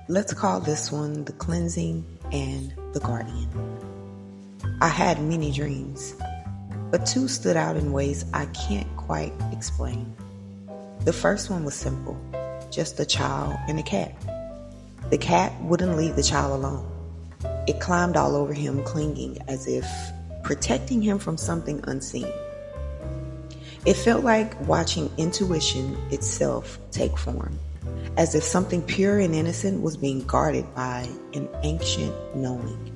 Let's call this one the cleansing and the guardian. I had many dreams, but two stood out in ways I can't quite explain. The first one was simple, just a child and a cat. The cat wouldn't leave the child alone. It climbed all over him, clinging as if protecting him from something unseen. It felt like watching intuition itself take form, as if something pure and innocent was being guarded by an ancient knowing.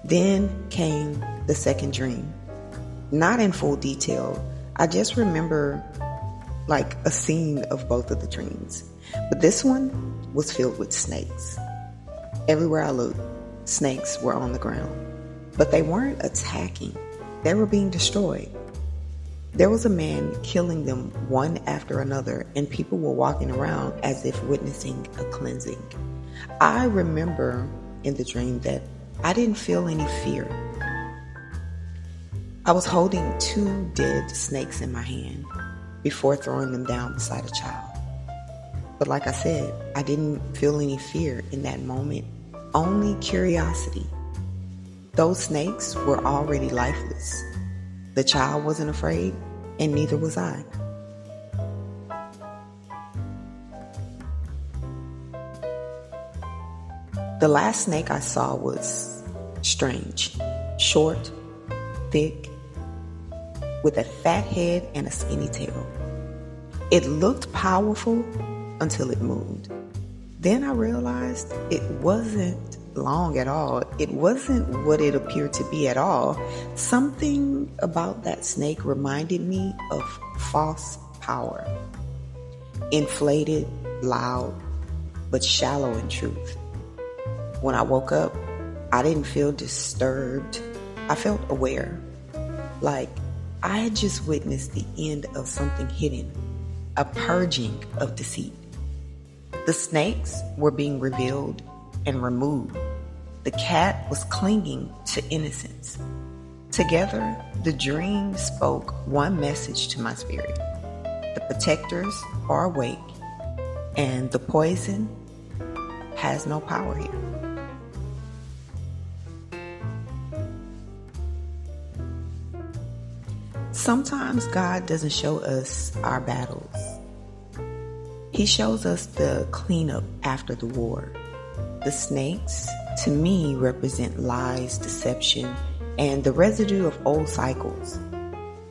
Then came the second dream. Not in full detail, I just remember like a scene of both of the dreams. But this one was filled with snakes. Everywhere I looked, snakes were on the ground. But they weren't attacking, they were being destroyed. There was a man killing them one after another, and people were walking around as if witnessing a cleansing. I remember in the dream that I didn't feel any fear. I was holding two dead snakes in my hand before throwing them down beside a child. But like I said, I didn't feel any fear in that moment, only curiosity. Those snakes were already lifeless. The child wasn't afraid, and neither was I. The last snake I saw was strange, short, thick, with a fat head and a skinny tail. It looked powerful until it moved. Then I realized it wasn't long at all. It wasn't what it appeared to be at all. Something about that snake reminded me of false power. Inflated, loud, but shallow in truth. When I woke up, I didn't feel disturbed. I felt aware. Like I had just witnessed the end of something hidden, a purging of deceit. The snakes were being revealed and removed. The cat was clinging to innocence. Together, the dream spoke one message to my spirit. The protectors are awake, and the poison has no power here. Sometimes God doesn't show us our battles. He shows us the cleanup after the war. The snakes, to me, represent lies, deception, and the residue of old cycles.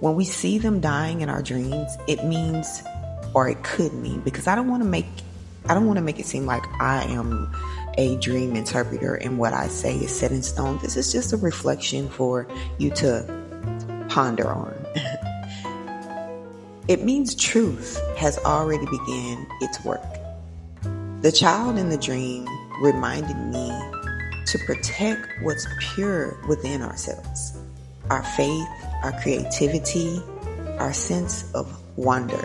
When we see them dying in our dreams, it means, or it could mean, because I don't want to make it seem like I am a dream interpreter and what I say is set in stone. This is just a reflection for you to ponder on. It means truth has already begun its work. The child in the dream reminded me to protect what's pure within ourselves. Our faith, our creativity, our sense of wonder.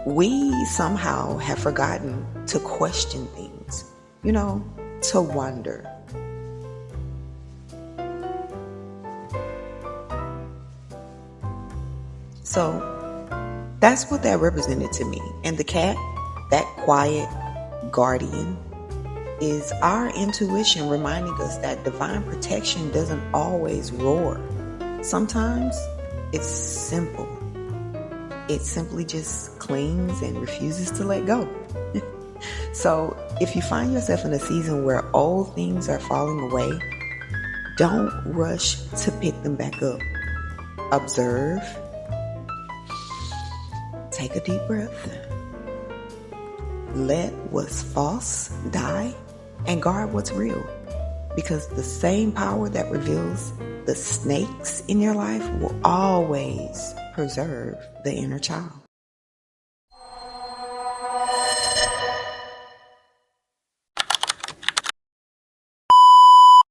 We somehow have forgotten to question things, to wonder. So that's what that represented to me. And the cat, that quiet guardian, is our intuition reminding us that divine protection doesn't always roar. Sometimes it's simple. It simply just clings and refuses to let go. So if you find yourself in a season where old things are falling away, don't rush to pick them back up. Observe. Take a deep breath. Let what's false die and guard what's real. Because the same power that reveals the snakes in your life will always preserve the inner child.